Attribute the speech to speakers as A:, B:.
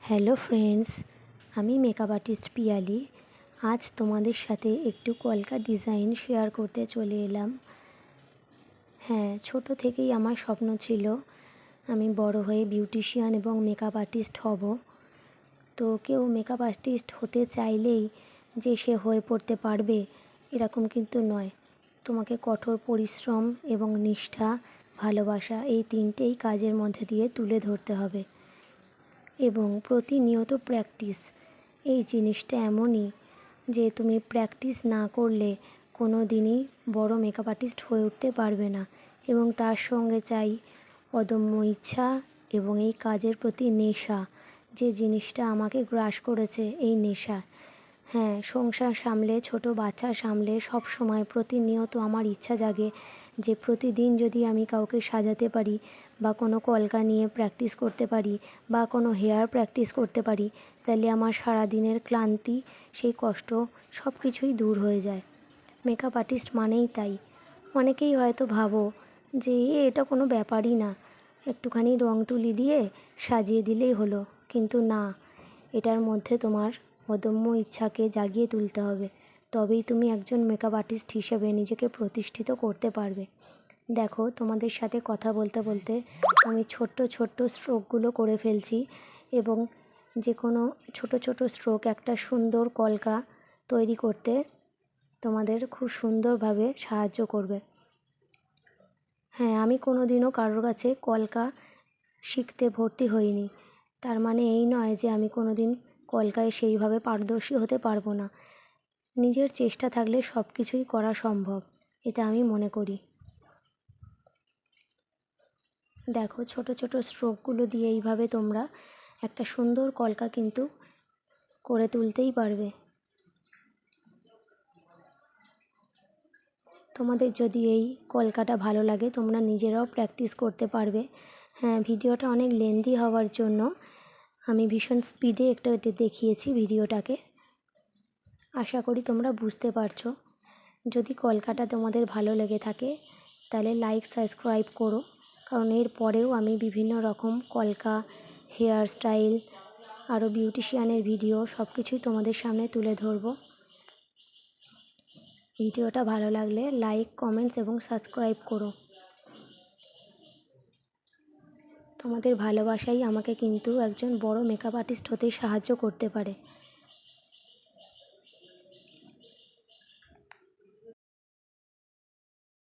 A: Hello friends, আমি makeup artist Piyali. আজ তোমাদের সাথে একটু কলকা ডিজাইন শেয়ার করতে চলে এলাম। হ্যাঁ, ছোট থেকেই আমার স্বপ্ন ছিল আমি বড় হয়ে বিউটিশিয়ান এবং মেকআপ আর্টিস্ট হব। তো কেউ মেকআপ আর্টিস্ট হতে চাইলেই যে সে হয়ে পড়তে পারবে এরকম কিন্তু নয়। তোমাকে কঠোর পরিশ্রম এবং নিষ্ঠা, ভালোবাসা এই তিনটেই কাজের মধ্যে দিয়ে তুলে ধরতে হবে এবং প্রতিনিয়ত প্র্যাকটিস। এই জিনিসটা এমনই যে তুমি প্র্যাকটিস না করলে কোনো দিনই বড় মেকআপ আর্টিস্ট হয়ে উঠতে পারবে না। এবং তার সঙ্গে চাই অদম্য ইচ্ছা এবং এই কাজের প্রতি নেশা, যে জিনিসটা আমাকে গ্রাস করেছে, এই নেশা। হ্যাঁ, সংসার সামলে, ছোট বাচ্চা সামলে সব সময় প্রতিনিয়ত আমার ইচ্ছা জাগে যে প্রতিদিন যদি আমি কাউকে সাজাতে পারি বা কোনো কলকা নিয়ে প্র্যাকটিস করতে পারি বা কোনো হেয়ার প্র্যাকটিস করতে পারি, তাহলে আমার সারাদিনের ক্লান্তি, সেই কষ্ট সব কিছুই দূর হয়ে যায়। মেকআপ আর্টিস্ট মানেই তাই। অনেকেই হয়তো ভাবো যে এটা কোনো ব্যাপারই না, একটুখানি রং তুলি দিয়ে সাজিয়ে দিলেই হলো। কিন্তু না, এটার মধ্যে তোমার অদম্য ইচ্ছাকে জাগিয়ে তুলতে হবে, তবেই তুমি একজন মেকআপ আর্টিস্ট হিসেবে নিজেকে প্রতিষ্ঠিত করতে পারবে। দেখো, তোমাদের সাথে কথা বলতে বলতে আমি ছোট্ট ছোট্ট স্ট্রোকগুলো করে ফেলছি এবং যে কোনো ছোট ছোট স্ট্রোক একটা সুন্দর কলকা তৈরি করতে তোমাদের খুব সুন্দরভাবে সাহায্য করবে। হ্যাঁ, আমি কোনো দিনও কারোর কাছে কলকা শিখতে ভর্তি হইনি। তার মানে এই নয় যে আমি কোনো দিন কলকায় সেইভাবে পারদর্শী হতে পারবো না। নিজের চেষ্টা থাকলে সব কিছুই করা সম্ভব, এটা আমি মনে করি। দেখো, ছোট ছোট স্ট্রোকগুলো দিয়ে এইভাবে তোমরা একটা সুন্দর কলকা কিন্তু করে তুলতেই পারবে। তোমাদের যদি এই কলকাটা ভালো লাগে তোমরা নিজেরাও প্র্যাকটিস করতে পারবে। হ্যাঁ, ভিডিওটা অনেক লেন্দি হওয়ার জন্য আমি ভীষণ স্পিডে একটু দেখিয়েছি ভিডিওটাকে। আশা করি তোমরা বুঝতে পারছো। যদি কলকাটা তোমাদের ভালো লেগে থাকে তাহলে লাইক, সাবস্ক্রাইব করো, কারণ এর পরেও আমি বিভিন্ন রকম কলকা, হেয়ার স্টাইল, আরও বিউটিশিয়ানের ভিডিও সব কিছুই তোমাদের সামনে তুলে ধরবো। ভিডিওটা ভালো লাগলে লাইক, কমেন্টস এবং সাবস্ক্রাইব করো। তোমাদের ভালোবাসাই আমাকে কিন্তু একজন বড় মেকআপ আর্টিস্ট হতে সাহায্য করতে পারে।